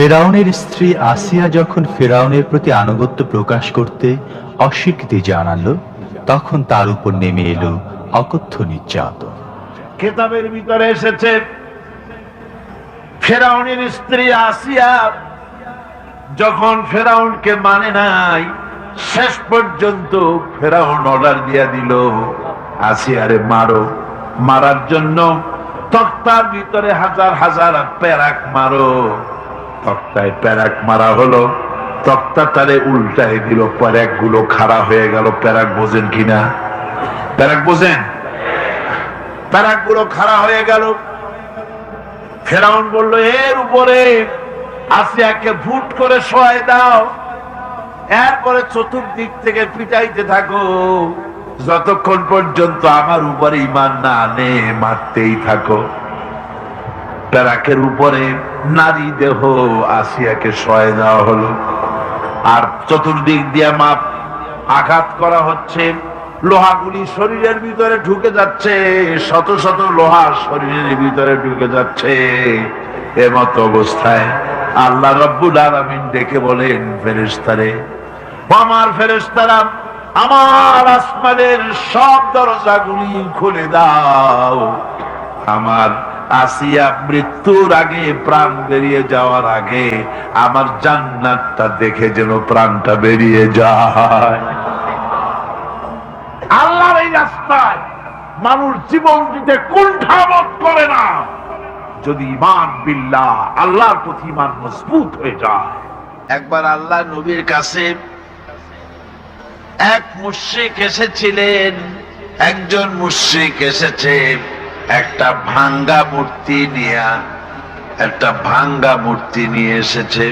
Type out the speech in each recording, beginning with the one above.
ফেরাউনের স্ত্রী আসিয়া যখন ফেরাউনের প্রতি আনুগত্য প্রকাশ করতে অস্বীকৃতি জানালো, তখন তার উপর নেমে এলো অকথ্য নির্যাতন। কিতাবের ভিতরে এসেছে ফেরাউনের স্ত্রী আসিয়া যখন ফেরাউনকে মানে নাই, শেষ পর্যন্ত ফেরাউন অর্ডার দিয়া দিল আসিয়ারে মারো। মারার জন্য তক্তার ভিতরে হাজার হাজার প্যারাক মারো। তক্তায় প্যারাক মারা হলো, তক্তা তারে উল্টাই দিল, প্যারাক গুলো খাড়া হয়ে গেল। প্যারাক বোঝেন কিনা? প্যারাক বোঝেন? প্যারাক গুলো খাড়া হয়ে গেল। ফেরাউন বলল, এর উপরে আসিয়াকে ভুট করে শোয়াই দাও, এরপরে চতুর্দিক থেকে পিটাইতে থাকো, যতক্ষণ পর্যন্ত আমার উপরে ঈমান না আনে মারতেই থাকো। প্যারাকের উপরে নারী দেহ আসিয়াকে শোয়াই দেওয়া হলো, আর চতুর্দিক দিয়ে মাপ আঘাত করা হচ্ছে। লোহাগুলি শরীরের ভিতরে ঢুকে যাচ্ছে, শত শত লোহা শরীরের ভিতরে ঢুকে যাচ্ছে। এমত অবস্থায় আল্লাহ রাব্বুল আলামিন ডেকে বলেন, ফেরেশতারে, আমার ফেরেশতারা, আমার আসমানের সব দরজাগুলি খুলে দাও। আমার আসিয়া মৃত্যুর আগে, প্রাণ বেরিয়ে যাওয়ার আগে আমার জান্নাতটা দেখে যেন প্রাণটা বেরিয়ে যায়। আল্লাহর এই রাস্তায় মানুষ জীবন দিতে কুণ্ঠাবোধ করে না, যদি ঈমান বিল্লাহ, আল্লাহর প্রতি ঈমান মজবুত হয়ে যায়। একবার আল্লাহ নবীর কাছে এক মুশরিক এসেছিলেন। একজন মুশরিক এসেছে একটা ভাঙ্গা মূর্তি নিয়ে এসেছে।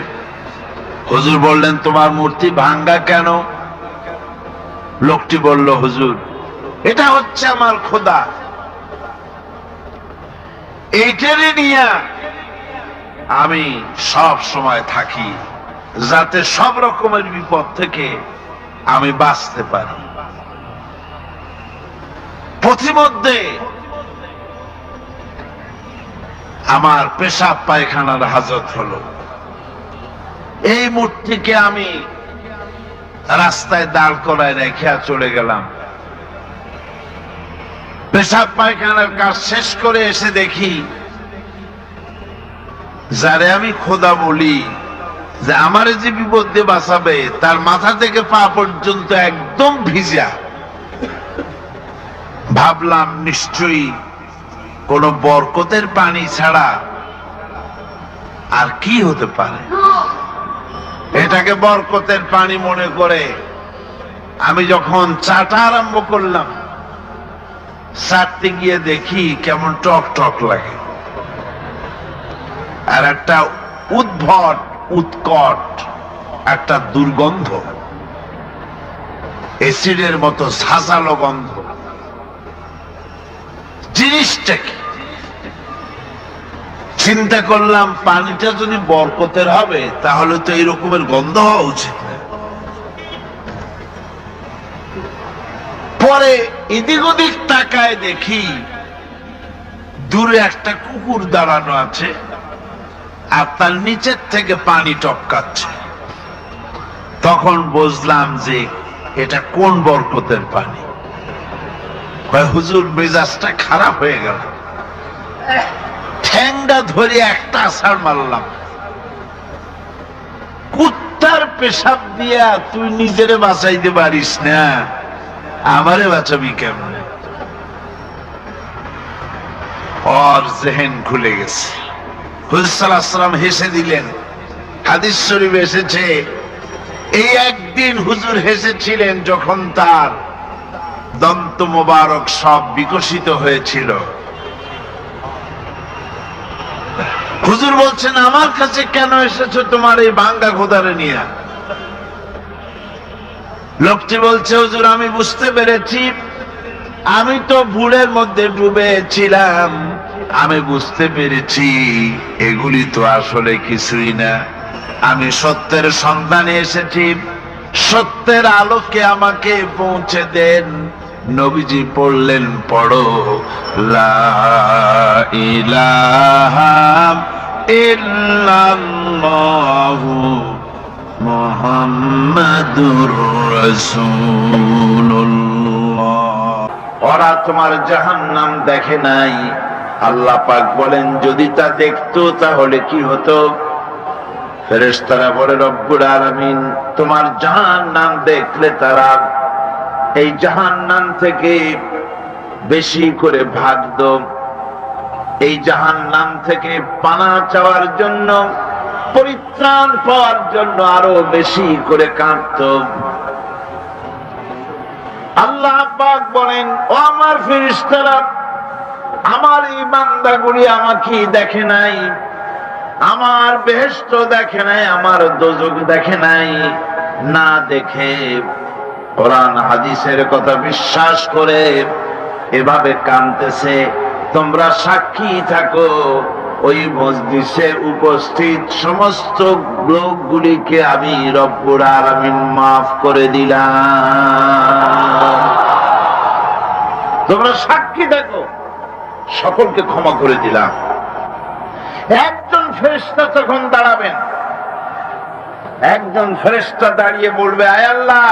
হুজুর বললেন, তোমার মূর্তি ভাঙ্গা কেন? লোকটি বলল, হুজুর, এটা হচ্ছে আমার খোদা, এইটারে নিয়ে আমি সব সময় থাকি, যাতে সব রকমের বিপদ থেকে আমি বাঁচতে পারি। প্রতিমধ্যে আমার পেশাব পায়খানার হাজত হলো, এই মূর্তিকে আমি রাস্তায় দাঁড় করায় রেখে চলে গেলাম। পেশাব পায়খানার কাজ শেষ করে এসে দেখি, যারে আমি খোদা বলি, যে আমারে যে বিপদ দিয়ে বাঁচাবে, তার মাথা থেকে পা পর্যন্ত একদম ভিজা। ভাবলাম নিশ্চয়ই কোন বরকতের পানি ছাড়া আর কি হতে পারে। এটাকে বরকতের পানি মনে করে আমি যখন চাটা আরম্ভ করলাম, চাটতে গিয়ে দেখি কেমন টক টক লাগে, আর একটা উদ্ভট উৎকট একটা দুর্গন্ধ, এসিডের মতো ঝাঁঝালো গন্ধ। জিনিসটা কি? চিন্তা করলাম, পানিটা যদি বরকতের হবে তাহলে তো এই রকমের গন্ধ হওয়া উচিত না। পরে এদিক ওদিক তাকায় দেখি দূরে একটা কুকুর দাঁড়ানো আছে, আর তার নিচের থেকে পানি টপকাচ্ছে। তখন বুঝলাম যে এটা কোন বরকতের পানি। হুজুর, মেজাজটা খারাপ হয়ে গেল, ঠ্যাংটা ধরে একটা আছাড় মারলাম। কুত্তার পেশাব দিয়া তুই নিজেরে বাঁচাইতে পারিস না, আমারে বাঁচাবি কেমনে? ওর জেহেন খুলে গেছে। হুজুর সাল্লাল্লাহু আলাইহি ওয়াসাল্লাম হেসে দিলেন। হাদিস শরীফে এসেছে, এই একদিন হুজুর হেসেছিলেন যখন তার দন্ত মোবারক সব বিকশিত হয়েছিল। হুজুর বলছেন, আমার কাছে কেন এসেছো তোমার এই ভাঙ্গা খোদারে নিয়ে? লোকটি বলছে, হুজুর, আমি বুঝতে পেরেছি, আমি তো ভুলের মধ্যে ডুবেছিলাম, আমি বুঝতে পেরেছি এগুলি তো আসলে কিছুই না। আমি সত্যের সন্ধানে এসেছি, সত্যের আলোকে আমাকে পৌঁছে দেন। নবীজি পড়লেন, পড়ো লা ইলাহা ইল্লাল্লাহু মুহাম্মাদুর রাসূলুল্লাহ। ওরা তোমার জাহান্নাম দেখে নাই। আল্লাহ পাক বলেন যদি তা দেখতো তাহলে কি হতো? ফেরেশতারা বলে রব্বুল আলামিন তোমার জাহান্নাম দেখলে তারা এই জাহান্নাম থেকে বেশি করে ভাগতো, এই জাহান্নাম থেকে পানা চাওয়ার জন্য, পরিত্রাণ পাওয়ার জন্য আরো বেশি করে কাঁদতো। আল্লাহ পাক বলেন ও আমার ফেরেশতারা, আমার এই বান্দাগুলি আমাকে দেখে নাই, আমার বেহেশত দেখে নাই, আমার দোজখ দেখে নাই। না দেখে কোরআন হাদিসের কথা বিশ্বাস করে এভাবে কাঁদতেছে। তোমরা সাক্ষী থাকো, ওই মজলিসে উপস্থিত সমস্ত লোকগুলিকে আমি রব্বুল আলামিন মাফ করে দিলাম। তোমরা সাক্ষী থাকো, সকলকে ক্ষমা করে দিলাম। একজন ফেরেশতা তখন দাঁড়াবেন, একজন ফেরেশতা দাঁড়িয়ে বলবে আয় আল্লাহ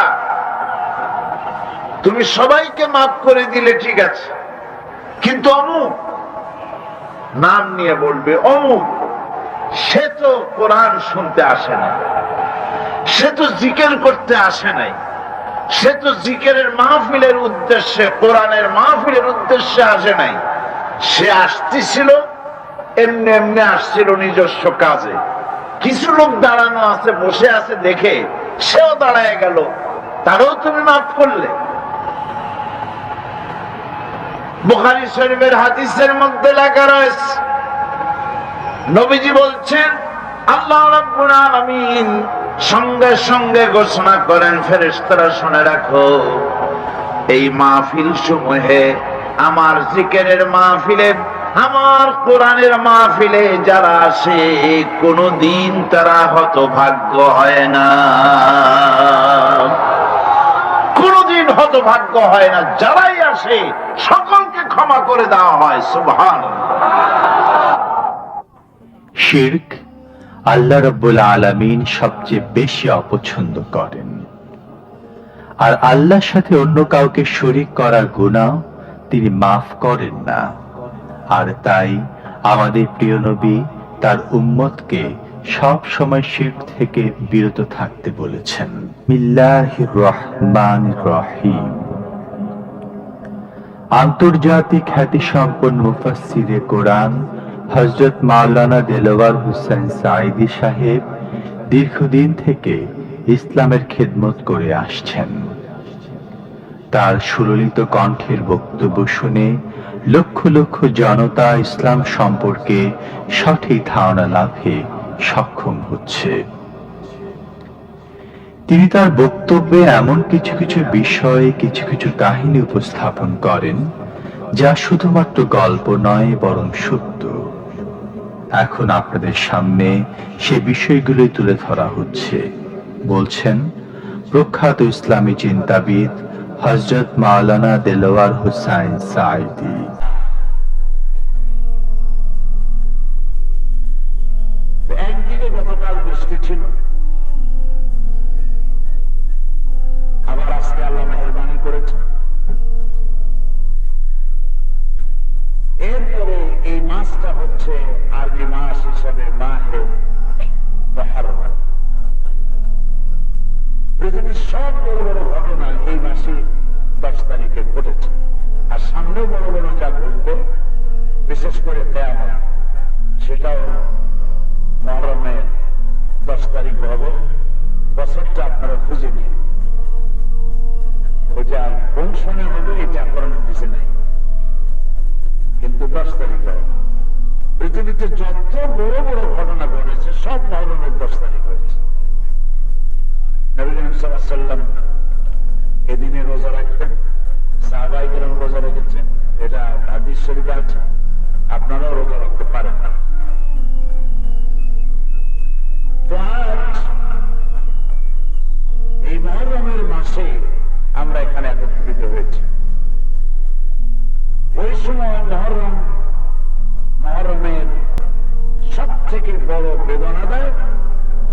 তুমি সবাইকে মাফ করে দিলে ঠিক আছে, কিন্তু অমুক, নাম নিয়ে বলবে অমুক, সে তো কোরআন শুনতে আসে না, সে তো জিকির করতে আসে নাই, সে তো জিকিরের মাহফিলের উদ্দেশ্যে, কোরআনের মাহফিলের উদ্দেশ্যে আসে নাই, সে আসতেছিল এমনি এমনি আসছিল নিজস্ব কাজে। কিছু লোক দাঁড়ানো আছে, বসে আছে দেখে সেও দাঁড়ায় গেল, তারও তুমি মাফ করলে। বুখারী শরীফের হাদিসের মধ্যে লেখা রয়েছে, নবীজি বলছেন আল্লাহ রাব্বুল আলামিন সঙ্গে সঙ্গে ঘোষণা করেন ফেরেশতারা শুনে রাখো, এই মাহফিল সমূহে, আমার জিকিরের মাহফিলে, আমার কোরআনের মাহফিলে যারা আসে কোনদিন তারা হতভাগ্য হয় না, কোনদিন হতভাগ্য হয় না। যারাই আসে সকলকে ক্ষমা করে দেওয়া হয়। সুবহানাল্লাহ। শিরক আল্লাহ রাব্বুল আলামিন সবচেয়ে বেশি অপছন্দ করেন, আর আল্লাহর সাথে অন্য কাউকে শরীক করার গুনাহ তিনি মাফ করেন না। আর তাই আমাদের প্রিয় নবী তার উম্মতকে সব সময় শিরক থেকে বিরত থাকতে বলেছেন। বিসমিল্লাহির রহমানির রহিম। আন্তর্জাতিক খ্যাতিসম্পন্ন মুফাসসিরে কোরআন হযরত মাওলানা দেলোয়ার হোসেন সাঈদী সাহেব দীর্ঘদিন থেকে ইসলামের খেদমত করে আসছেন। তার সুললিত কণ্ঠের বক্তব্য শুনে লক্ষ লক্ষ জনতা ইসলাম সম্পর্কে সঠিক ধারণা লাভে সক্ষম হচ্ছে। তিনি তার বক্তব্যে এমন কিছু কিছু বিষয়ে কিছু কিছু কাহিনী উপস্থাপন করেন যা শুধুমাত্র গল্প নয় বরং সত্য। এখন আপনাদের সামনে সে বিষয়গুলি তুলে ধরা হচ্ছে, বলছেন প্রখ্যাত ইসলামী চিন্তাবিদ হযরত মাওলানা দেলোয়ার হোসেন সাঈদী। একদিকে গতকাল বৃষ্টি ছিল, আবার আজকে আল্লাহ মেহেরবানি করেছে। এরপরে এই মাসটা হচ্ছে আরবি মাস হিসেবে মাহে মুহররম। পৃথিবীর সব বড় বড় ঘটনা এই মাসে 10 তারিখে ঘটেছে, আর সামনে বড় বড় যা ঘটবে, বিশেষ করে কিয়ামত, সেটাও মুহররমের 10 তারিখ হবে। বছরটা আপনারা খুঁজে নিন, ওইটা কোন সময় হবে এটা করার কিছু নাই, কিন্তু 10 তারিখ হবে। পৃথিবীতে যত বড় বড় ঘটনা ঘটেছে সব মুহররমের 10 তারিখ হয়েছে। নবী করিম সাল্লাল্লাহু আলাইহি ওয়াসাল্লাম এদিনে রোজা রাখতেন, সাহাবায়ে কেরাম রোজা রেখেছেন, এটা হাদিস শরীফে আছে। আপনারাও রোজা রাখতে পারেন না। তো আজ এই মুহররমের মাসে আমরা এখানে একত্রিত হয়েছি। ওই সময় মুহররমের সব থেকে বড় বেদনাদায়ক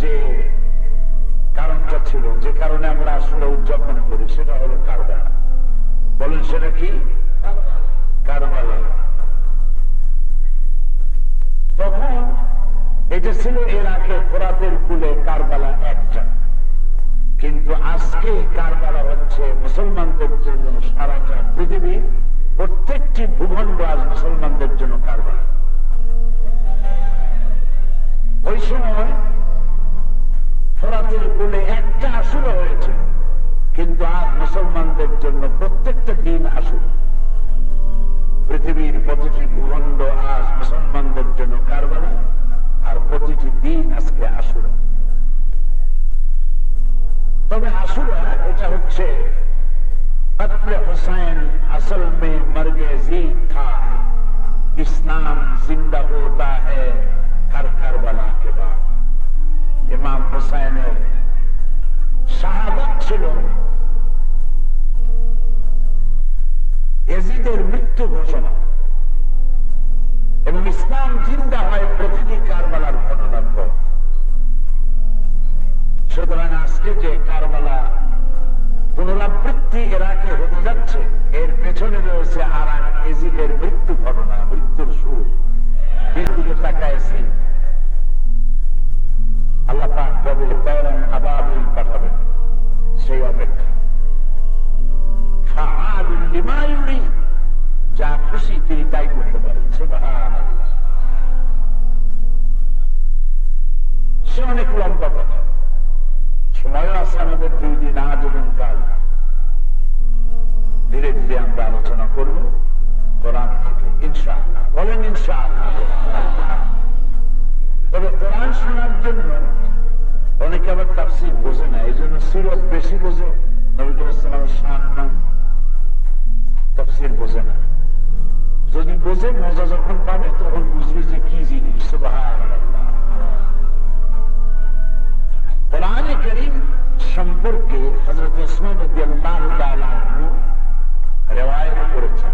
যে কারণটা ছিল, যে কারণে আমরা আসলে উদযাপন করি, সেটা হলো কারবালা। বলেন সেটা কি? কারবালা। তখন এটা ছিল ইরাকে ফোরাতের কূলে কারবালা একটা, কিন্তু আজকে কারবালা হচ্ছে মুসলমানদের জন্য সারাটা পৃথিবী, প্রত্যেকটি ভূখণ্ড আজ মুসলমানদের জন্য কারবালা। ওই সময় ফোরাতের কূলে একটা আসুরা হয়েছিল, কিন্তু আজ মুসলমানদের জন্য প্রত্যেকটা দিন আসুরা। পৃথিবীর প্রতিটি ভূখণ্ড আজ মুসলমানদের জন্য কারবালা, আর প্রতিটি দিন আজকে আসুরা। তবে আসুরা এটা হচ্ছে कत्ल हुसैन असल में मर्गे जीत था, इस्लाम जिंदा होता है हर करबला के बाद। इमाम हुसैনের শাহাদাত ছিল ইয়াজিদের মৃত্যু ঘোষণা, এবং ইসলাম জিন্দা হয় প্রতিটি কারবালার ঘটনার পর। সুতরাং আজকে যে কারবালা পুনরাবৃত্তি ইরাকে হতে যাচ্ছে, এর পেছনে রয়েছে আর এক ইয়াজিদের মৃত্যু ঘটনা, মৃত্যুর সুর। দিকে তাকাইছি, আল্লাহ পাক কবে তওরান আবাবিল পাঠাবেন সেই অপেক্ষা। ফাআলুল লিমা ইউরিদ, যা খুশি তিনি তাই করতে পারেন। সুবহানাল্লাহ। সে অনেক লম্বা কথা, সময় আছে আমাদের 2 দিন আজ এবং কাল। ধীরে ধীরে আমরা আলোচনা করব কোরআন থেকে ইনশাআল্লাহ। বলেন ইনশাআল্লাহ। তবে কোরআন শোনার জন্য অনেকে আবার তাফসীর বোঝে না, এই জন্য সূরা বেশি বোঝে, নবী সাল্লাল্লাহু আলাইহি ওয়াসাল্লাম তাফসীর বোঝে না। যদি বোঝে, মজা যখন পাবে তখন বুঝবে যে কি জিনিস। সুবহানাল্লাহ। কোরআন কারীম সম্পর্কে হযরত উসমান রাদিয়াল্লাহু তাআলা আনহু riwayat করেছেন,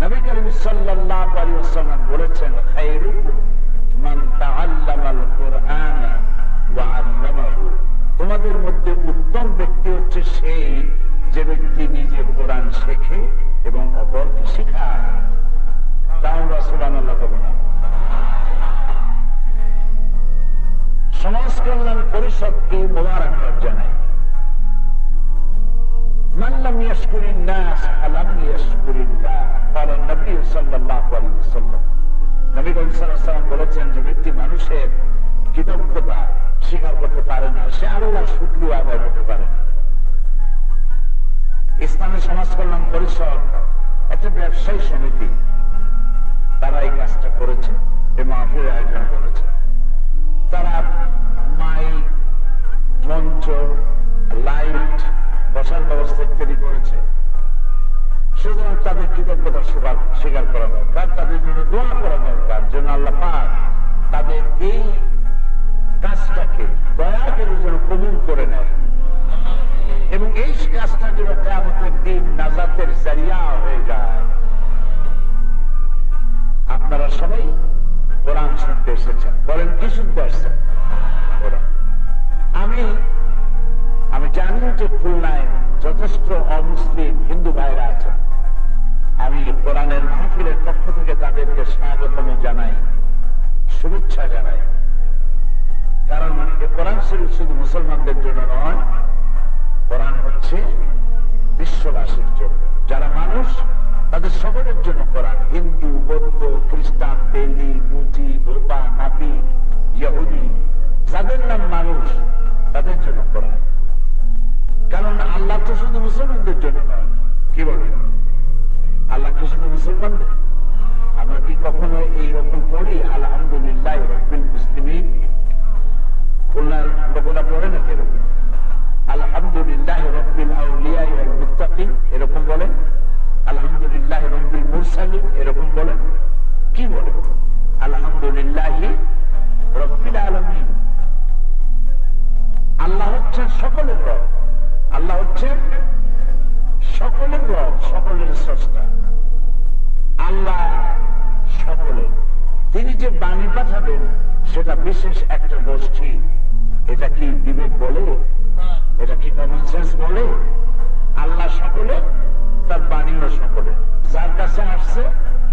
নবী করিম সাল্লাল্লাহু আলাইহি ওয়াসাল্লাম বলেছেন, খায়রুকুম মান তাআল্লামাল কুরআনা ওয়া আল্লামাহু, তোমাদের মধ্যে উত্তম ব্যক্তি হচ্ছে সেই যে ব্যক্তি নিজে কোরআন শেখে এবং অপরকে শেখায়। তাহলে সুবহানাল্লাহ বলুন। সমাজ কল্যাণ পরিষদকে মোবারকবাদ জানাই। মান লাম ইয়াশকুরিন নাস আলাম ইয়াশকুরিল্লাহ, ক্বালা নবী সাল্লাল্লাহু আলাইহি ওয়াসাল্লাম। নবী করিম সাল্লাল্লাহু আলাইহি ওয়াসাল্লাম বলেছেন, যে ব্যক্তি মানুষের কৃতজ্ঞতা স্বীকার করতে পারে না, সে আল্লাহর শুকরিয়া আদায় করতে পারে না। ইসলামী সমাজ কল্যাণ পরিষদ একটা ব্যবসায়ী সমিতি, তারা এই কাজটা করেছে, এই মাহফিল আয়োজন করেছে। তারা মাইক, মঞ্চ, লাইট, বসার ব্যবস্থা ইত্যাদি করেছে। সুতরাং তাদের কৃতজ্ঞতা স্বীকার করা দরকার, তাদের জন্য দোয়া করা দরকার, যেন আল্লাহ পাক তাদের এই কাজটাকে দয়া করে যেন কবুল করে নেয়, এবং এই কাজটা যেন কিয়ামতের দিন নাজাতের জারিয়া হয়ে যায়। আপনারা সবাই কোরআন শুনতে এসেছেন, বলেন কি শুনতে আসছেন? কোরআন। আমি জানি যে খুলনায় যথেষ্ট অমুসলিম হিন্দু ভাইরা আছেন। আমি কোরআনের মাহফিলের পক্ষ থেকে তাদেরকে স্বাগতম জানাই, শুভেচ্ছা জানাই। কারণ এই কোরআন শরীফ শুধু মুসলমানদের জন্য নয়, কোরআন হচ্ছে বিশ্ববাসীর জন্য। যারা মানুষ তাদের সকলের জন্য কোরআন। হিন্দু, বৌদ্ধ, খ্রিস্টান, তেলি, মুজি, ভোপা, নাপি, ইহুদি, যাদের নাম মানুষ, তাদের জন্য কোরআন। কারণ আল্লাহ তো শুধু মুসলমানদের জন্য নয়। কি বলেন? আল্লাহ তো শুধু মুসলমানদের। আমরা কি কখনো এইরকম পড়ি আলহামদুলিল্লাহ রাব্বিল মুসলিমিন? খুলনার লোকেরা পড়ে না কেরকম? আলহামদুলিল্লাহ রাব্বিল আউলিয়া ওয়াল মুত্তাকিন এরকম বলেন? আলহামদুলিল্লাহ রাব্বিল মুরসালিন এরকম বলেন? কি বলেন? আলহামদুলিল্লাহ এটা বিশেষ একটা গোষ্ঠী, এটা কি বিবেক বলে? এটা কি কমন সেন্স বলে? আল্লাহ সকলে, তার বাণীও সকলে, যার কাছে আসছে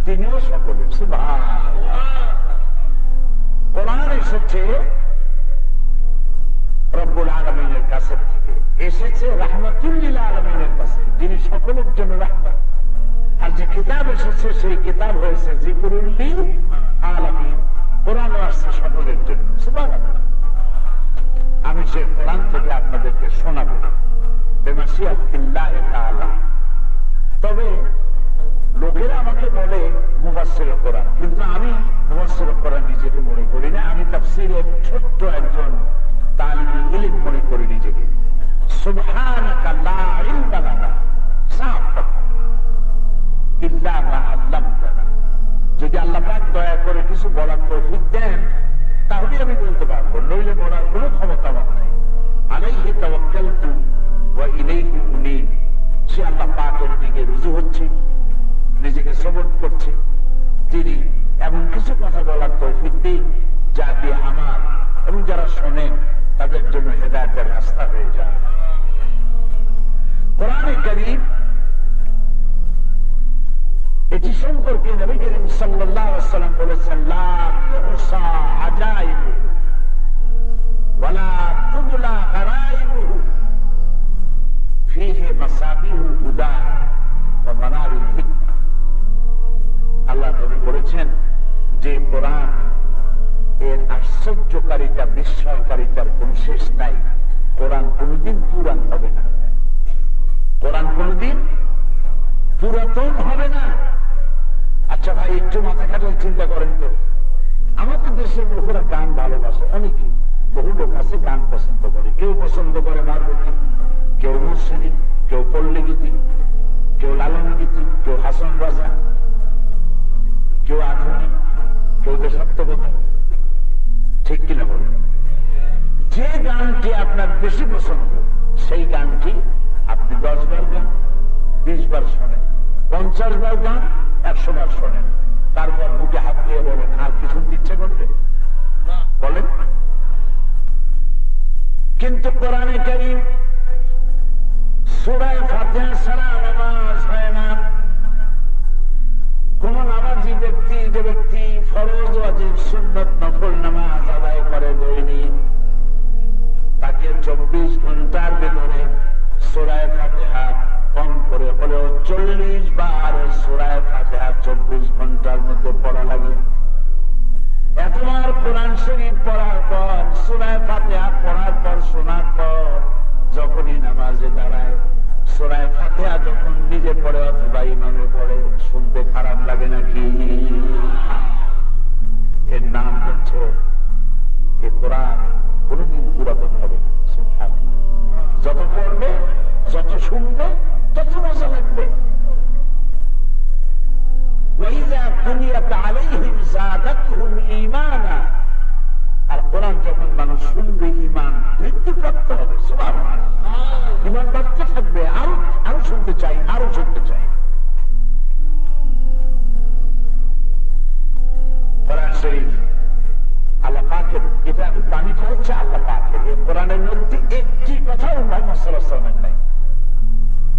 তিনিও সকলে। সুবহানাল্লাহ। কোরআন এসেছে রব্বুল আলামিনের কাছে থেকে, এসেছে রাহমাতুল লিল আলামিনের কাছে, যিনি সকলের জন্য রাহমত। আর যে কিতাব এসেছে সেই কিতাব হয়েছে যিকরুল লিল আলামিন, কোরআন আসছে সকলের জন্য। সুবহানাল্লাহ। আমি সেই কোরআন থেকে আপনাদেরকে শোনাবো বিমাশিয়াতিল্লাহি তাআলা। তবে লোকেরা আমাকে বলে মুফাসসির কোরআন, কিন্তু আমি মুফাসসির কোরআন নিজেকে মনে করি না। আমি তাফসীরের ছোট্ট একজন তালিবুল ইলম মনে করি নিজেকে। সুবহানাকা লা ইলমা লানা সাফ ইল্লা মা আল্লামতানা। যদি আল্লাহ পাক দয়া করে কিছু বলার তৌফিক দেন তাহলে আমি বলতে পারবো, নইলে বলার কোনো ক্ষমতা আমার নাই। আলাইহি তাওয়াক্কালতু ওয়া ইলাইহি উনীব। সে আল্লাহ পাকের দিকে রুজু হচ্ছে, নিজেকে সমর্পণ করছে। তিনি এমন কিছু কথা বলার তৌফিক দিন যা দিয়ে আমার এবং যারা শোনেন তাদের জন্য হেদায়েতের রাস্তা হয়ে যায়। কোরআনে কারীম এটি সম্পর্কে নবী করিম সাল্লাল্লাহু আলাইহি ওয়াসাল্লাম বলেছেন, লা তুহসা আজাইবু ওয়া লা তুবলা গারাইবু ফীহি মাসাবিহু হুদা ওয়া মানারিল হিকমা। আল্লাহ নবী বলেছেন যে কোরআন এর আশ্চর্যকারিতা, বিস্ময়কারিতার কোন শেষ নাই। কোরআন কোনদিন পুরান হবে না, কোরআন কোনদিন পুরাতন হবে না। আচ্ছা ভাই, একটু মাথা খাটাল চিন্তা করেন তো, আমাদের দেশের লোকেরা গান ভালোবাসে, অনেকে, বহু লোক আছে গান পছন্দ করে। কেউ পছন্দ করে মারবতী, কেউ মুর্শিদি, কেউ পল্লী গীতি, কেউ লালন গীতি, কেউ হাসন রাজা, কেউ আধুনিক, কেউ দেশাত্মবোধক। ঠিক কিনা বলেন? যে গানটি আপনার বেশি পছন্দ সেই গানটি আপনি 10 বার গান, 20 বার শোনেন, 50 বার গান, 100 বার শোনেন, তারপর বুকে হাত দিয়ে বলেন আর কিছু ইচ্ছে করবে বলেন। কিন্তু কোরআনে কারীম সূরা ফাতিহা ছাড়া নামাজ হয় না। কোন নামাজি ব্যক্তি, যে ব্যক্তি ফরজ, ওয়াজিব, সুন্নত, নফল নামাজ আদায় করে দৈনিক, তাকে 24 ঘন্টার ভিতরে সূরা ফাতিহা কম করে হলেও 40 বার সূরা ফাতিহা 24 ঘন্টার মধ্যে পড়া লাগে। এতবার কোরআন শরীফ পড়ার পর, সূরা ফাতিহা পড়ার পর, শোনার পর, যখনই নামাজে দাঁড়ায় সূরা ফাতিহা যখন নিজে পড়ে অথবা ইমামে পড়ে, শুনতে খারাপ লাগে নাকি? এর নাম হচ্ছে এ কোরআন কোনদিন পুরাতন হবে না। সুবহানাল্লাহ। যত পড়বে, যত শুনবে, তত মজা লাগবে। ওয়াইযা তুলিয়াত আলাইহিম যাদাতহুম ঈমানা। আর কোরআন যখন মানুষ শুনবে, ঈমান বৃদ্ধিপ্রাপ্ত হবে। সুবহানাল্লাহ। ঈমান বাড়তে থাকবে, আরো শুনতে চাই, আরো শুনতে চাই। কোরআন শরীফ আল্লাহ পাকের, এটা বাণীটা হচ্ছে আল্লাহ পাকের। এই কোরআনের মধ্যে একটি কথাও মুহাম্মদ সাল্লাল্লাহু আলাইহি ওয়াসাল্লামের নাই,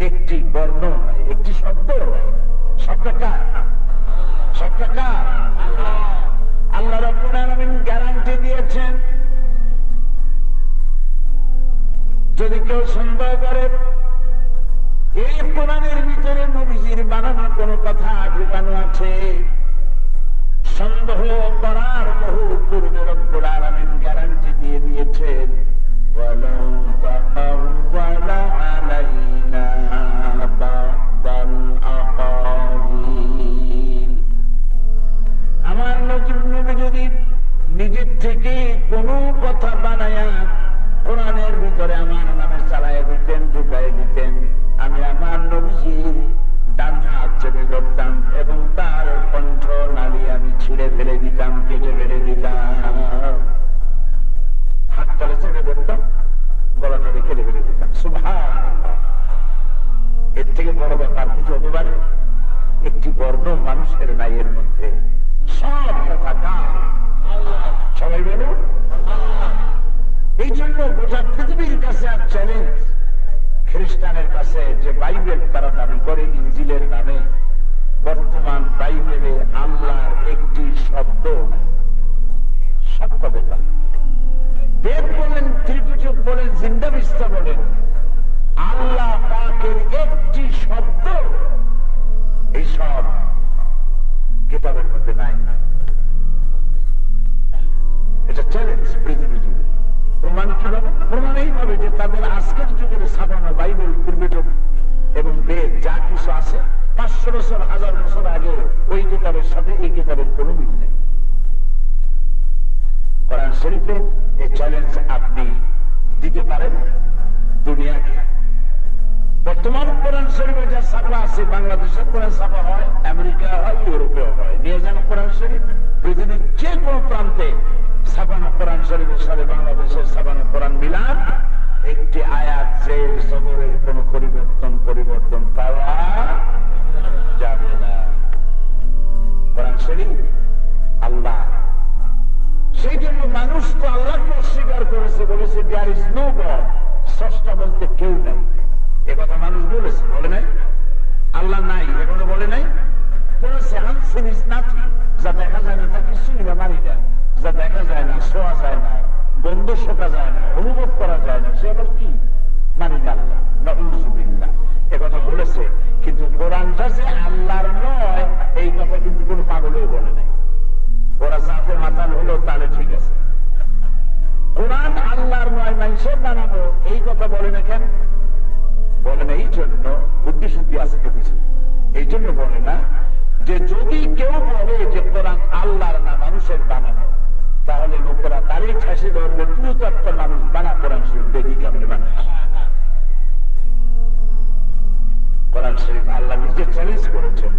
একটি বর্ণ নাই, একটি শব্দ নাই। সবটা কার? সবটা কার? আল্লাহ রাব্বুল আলামিন গ্যারান্টি দিয়েছেন, যদি কেউ সন্দেহ করে এই কোরআনের ভিতরে নবীজির বানানো কোনো কথা ঢুকানো আছে, সন্দেহ করার বহু পূর্বে রব্বুল আলামিন গ্যারান্টি দিয়ে দিয়েছেন, ওয়ালাউ তাকাওয়ালা আলাইনা বা'দাল আকাওয়িল। আমার নবী যদি নিজের থেকে কোনো কথা বানায়া কোরআনের ভিতরে আমার নামে চালাইয়া দিতেন, ঢুকাই দিতেন, আমি আমার নবীজির ডান হাত চেপে ধরতাম এবং তার কণ্ঠ নালী আমি ছিঁড়ে ফেলে দিতাম, কেটে ফেলে দিতাম। হাতটারে চেপে ধরতাম, গলাটারে কেটে ফেলে দিতাম। সুবহানাল্লাহ। এর থেকে বড় ব্যাপার কিছু হতে পারে? একটি বর্ণ মানুষের নাই এর মধ্যে। সব কথা কার? সবাই বলুন খ্রিস্টানের কাছে যে বাইবেল তারা দাবি করে ইনজিলের নামে, বর্তমান বাইবেলে আল্লাহর একটি শব্দ নাই। সব কবে পারে বেদ বলেন, ত্রিপিটক বলেন, জিন্দাবিস্তা বলেন, আল্লাহ পাকের একটি শব্দ এইসব কিতাবের মধ্যে নাই। এটা চ্যালেঞ্জ পৃথিবী জুড়ে। প্রমাণ কিভাবে? প্রমাণ এইভাবে যে তাদের আজকের যুগের ছাপানো বাইবেল, ত্রিপিটক এবং বেদ যা কিছু আছে 500 বছর 1000 বছর আগে ওই কিতাবের সাথে এই কিতাবের কোনো মিল নেই। কোরআন শরীফে এই চ্যালেঞ্জ আপনি দিতে পারেন দুনিয়াকে। বর্তমান কোরআন শরীফে যা ছাপা আছে, বাংলাদেশের কোরআন ছাপা হয়, আমেরিকা হয়, ইউরোপেও হয়, নিয়ে যান কোরআন শরীফ। পৃথিবীর যে কোনো প্রান্তে ছাপানো কোরআন শরীফের সাথে বাংলাদেশের ছাপানো কোরআন মিলান, একটি আয়াত জের জবরের কোন পরিবর্তন পাওয়া যাবে না। কোরআন শরীফ আল্লাহ। সেই জন্য মানুষ তো আল্লাহকে অস্বীকার করেছে, বলেছে দেয়ার ইজ নো গড, স্রষ্টা বলতে কেউ নাই। এ কথা মানুষ বলেছে, বলে নাই? আল্লাহ নাই এখনো বলে নাই, বলেছে আনসিন ইজ নাথিং, যা দেখা যায় না তা কিছুই না, মানি না। যা দেখা যায় না, ছোঁয়া যায় না, গন্ধ শোকা যায় না, অনুভব করা যায় না, সে আবার কি মানি না আল্লাহ, নাউযুবিল্লাহ। এ কথা বলেছে। কিন্তু কোরআনটা যে আল্লাহর নয় এই কথা কিন্তু কোন পাগলই বলে নাই। ওরা জাতে মাতাল হলো তাহলে ঠিক আছে, কোরআন আল্লাহর নয় মানুষের বানানো এই কথা বলে না। কেন বলে না? এই জন্য বুদ্ধি শুদ্ধি আছে তো কিছু, এই জন্য বলে না যে যদি কেউ বলে যে কোরআন আল্লাহর না মানুষের বানানো, তাহলে লোকেরা তারই ঠাসে ধরবে, তুই তো একটা মানুষ বানা কোরআন শরীফ, দেখি কেমন মানুষ। কোরআন শরীফ আল্লাহ নিজে চ্যালেঞ্জ করেছেন,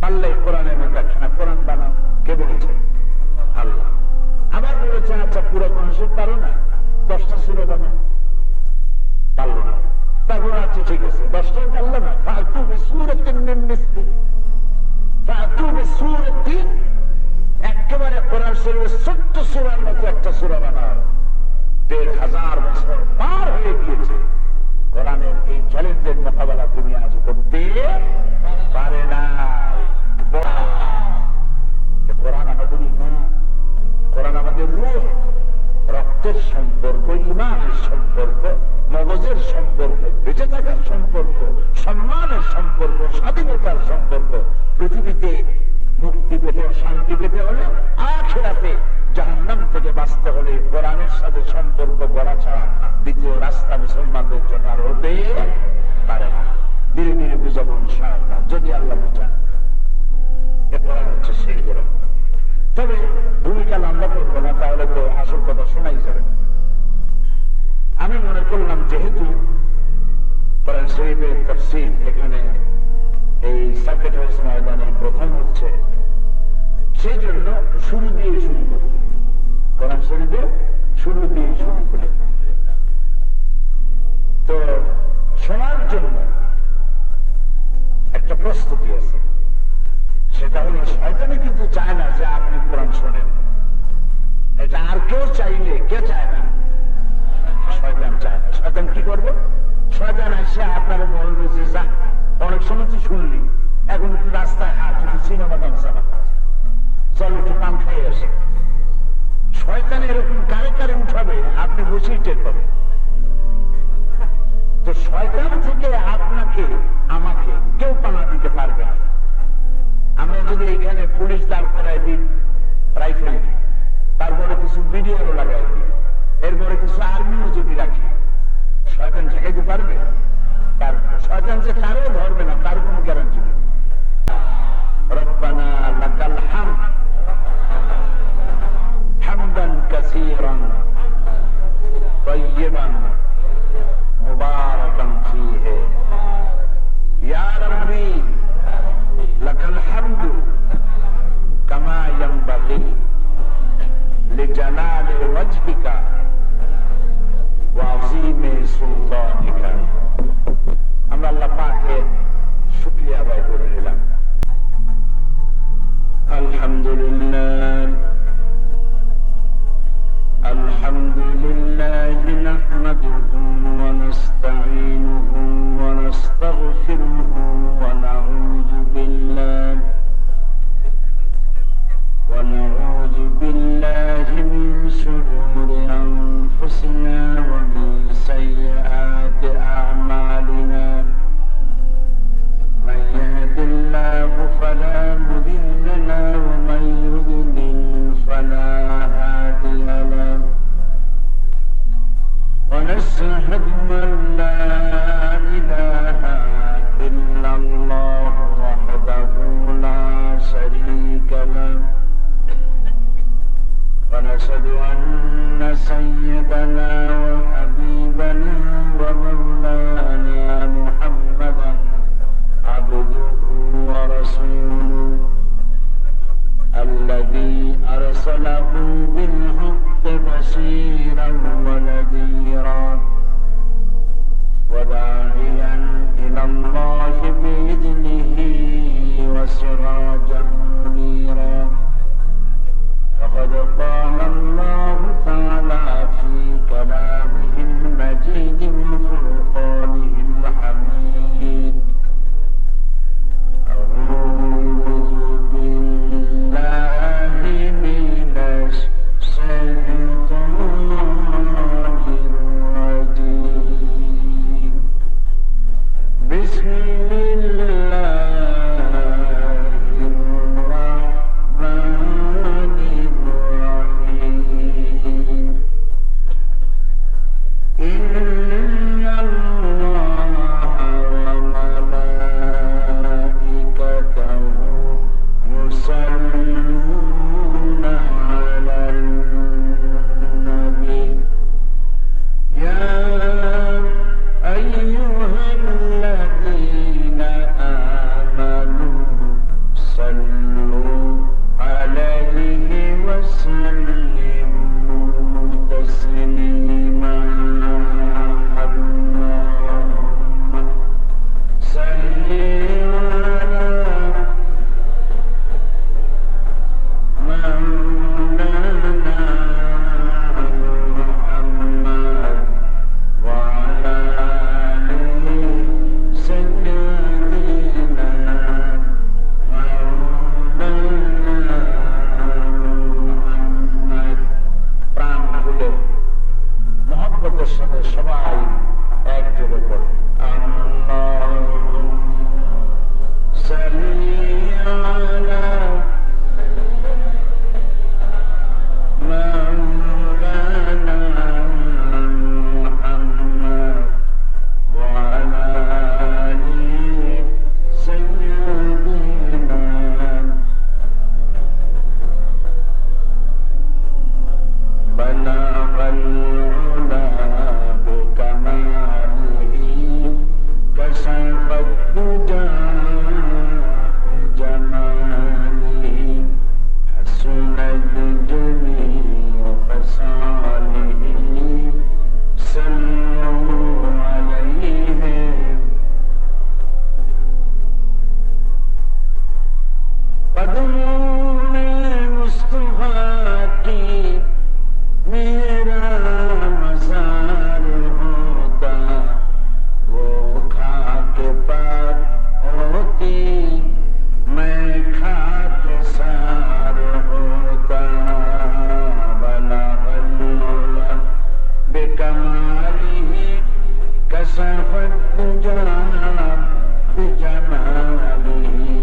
পারলে কোরআনের মধ্যে একখানা কোরআন বানাও। কে বলেছেন? আল্লাহ। আবার বলেছেন আচ্ছা পুরো কোরআন শরীফ পারো না, 10টা সূরা বানাও, পারলো না। তারপর আচ্ছা ঠিক আছে 10টাই পারলো না, ফাতু বিসূরাতিন মিন মিসলি, ফাতু বিসূরাতিন, একেবারে কোরআন শরীফের 14 সূরার মতো একটা সূরা বানাও। 1500 বছর পার হয়ে গিয়েছে, কোরআনের এই চ্যালেঞ্জের মোকাবেলা তুমি আজ করতে পারে না। কোরআন আমাদের ঈমান, কোরআন আমাদের রূহ, রক্তের সম্পর্ক, ঈমানের সম্পর্ক, মগজের সম্পর্ক, বেঁচে থাকার সম্পর্ক, সম্মানের সম্পর্ক, স্বাধীনতার সম্পর্ক। পৃথিবীতে মুক্তি পেতে, শান্তি পেতে হলে, আখিরাতে জাহান্নাম থেকে বাঁচতে হলে কোরআনের সাথে সম্পর্ক গড়া ছাড়া দ্বিতীয় রাস্তা মুসলমানদের জন্য আর হতে পারে না। ধীরে ধীরে বুঝাবো ইনশাআল্লাহ, যদি আল্লাহ বুঝান। এ কোরআন হচ্ছে সেই কোরআন। তবে ভূমিকা লম্বা করবো না, তাহলে তো আসল কথা শোনাই যাবে না। আমি মনে করলাম যেহেতু কোরআন শরীফের তাফসীর এখানে এই সার্কিট হাউস ময়দানে প্রথম হচ্ছে, সেই জন্য শুরু দিয়ে শুরু করি, কোরআন শরীফে শুরু দিয়ে শুরু করি। তো শোনার জন্য একটা প্রস্তুতি আছে, সেটা হলো শয়তানে কিন্তু চায় না যে আপনি কোরআন শোনেন। এটা আর কেউ চাইলে, কে চায় না? শয়তান চায় না। শয়তান কি করবে? শয়তান এসে আপনারা বলবে যে যা, অনেক সময় তো শুনলি, এখন একটু রাস্তায় হাট, একটু সিনেমা তামসা চল, একটু পান খাই আসে। শয়তান এরকম কারে কারে উঠাবে, আপনি বসেই টের পাবেন। তো শয়তান থেকে আপনাকে আমাকে কেউ পানা দিতে পারবে না। আমরা যদি এইখানে পুলিশ দাঁড় করাই দিই, রাইফেল, তারপরে কিছু বিডিআরও লাগাই দিই, এরপরে কিছু আর্মিও যদি রাখি, শয়তান ঠেকাইতে পারবে? শয়তান যে কারও ধরবে না তার কোনো গ্যারান্টি নেই। রব্বানা লাকাল হামদ হামদান কাসীরান তাইয়িবান মুবারাকান ফীহি, ইয়া রাব্বি লাকাল হামদু কামা ইয়ানবাগি লিজালালি ওয়াজহিকা ওয়া আযীমি সুলতানিকা। আমরা আল্লাহ পাকের শুকরিয়া আদায় করে নিলাম। আলহামদুলিল্লাহ, আলহামদুলিল্লাহ نحمده ونستعينه ونستغفره ونعوذ بالله من شرور أنفسنا ومن سيئات أعمالنا من يهد الله فلا مضل له ومن يضلل فلا هادي له ونشهد أن لا إله إلا الله وحده لا شريك له ونشهد أن سيدنا وحبيبنا ومولانا محمدا عبده ورسوله الذي أرسله بالحق بشيرا ونذيرا وداعيا إلى الله بإذنه وسراجا منيرا فقد قال الله تعالى في كلامه المجيد وفرقانه الحميد أعوذ بالله من الشيطان الرجيم بسم الله الرحمن الرحيم إن الله وملائكته يصلون على النبي يا أيها الذين آمنوا صلوا عليه وسلموا تسليما اللهم صل على مولانا محمد وعلى آله سيدنا مولانا محمد প্রাণ খুলে মহব্বতের সাথে সবাই একযোগে পড়ে আল্লাহুম্মা সাল্লি আলা مولانا محمد وعلى آل سيدنا بلغ العلا بكماله كشف الدجى بجماله حسنت جميع خصاله صلوا عليه قدمون مصطفى की मेरा मज़ार होता वो खाक पर होती मैं खाक सार होता बलगल बिकमालिही कशफत दुजा बिजमालिही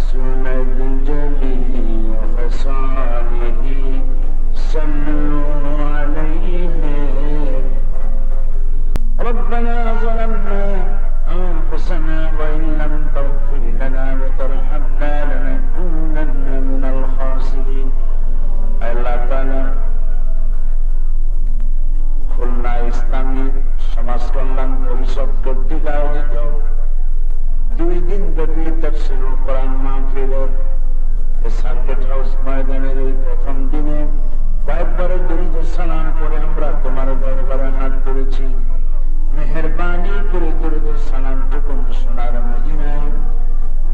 सुनद जमीअ खसालिही صلوا عليه ربنا ظلمنا أنفسنا وإن لم تغفر لنا وترحمنا لنكونن من الخاسرين আল্লাহ তাআলা খুলনা ইসলামী সমাজ কল্যাণ পরিষদ কর্তৃক আয়োজিত 2 দিন ব্যাপী তাফসীরুল কোরআন মাহফিলের সার্কিট হাউস ময়দানের এই প্রথম দিনে কয়েকবারে দরুদ ও সালাম করে আমরা তোমার দরবারে হাত তুলেছি। মেহেরবানি করে দরুদ ও সালামটুকু সোনার মদিনায়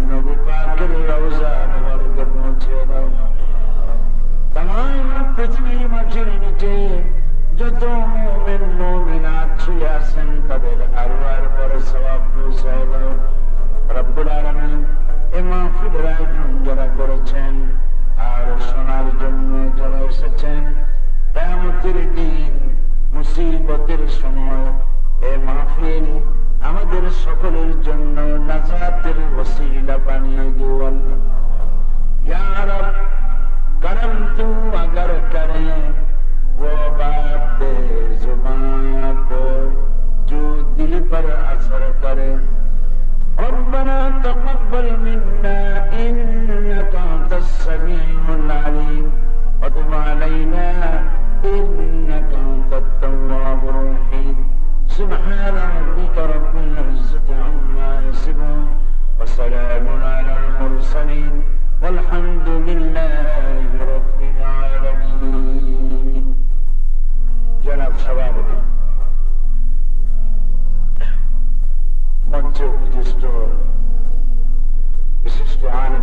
নবী পাকের রওজা মুবারকে পৌঁছে দাও। तमाम पृथ्वी माटिर नीचे जो मुमिन ইমতিহান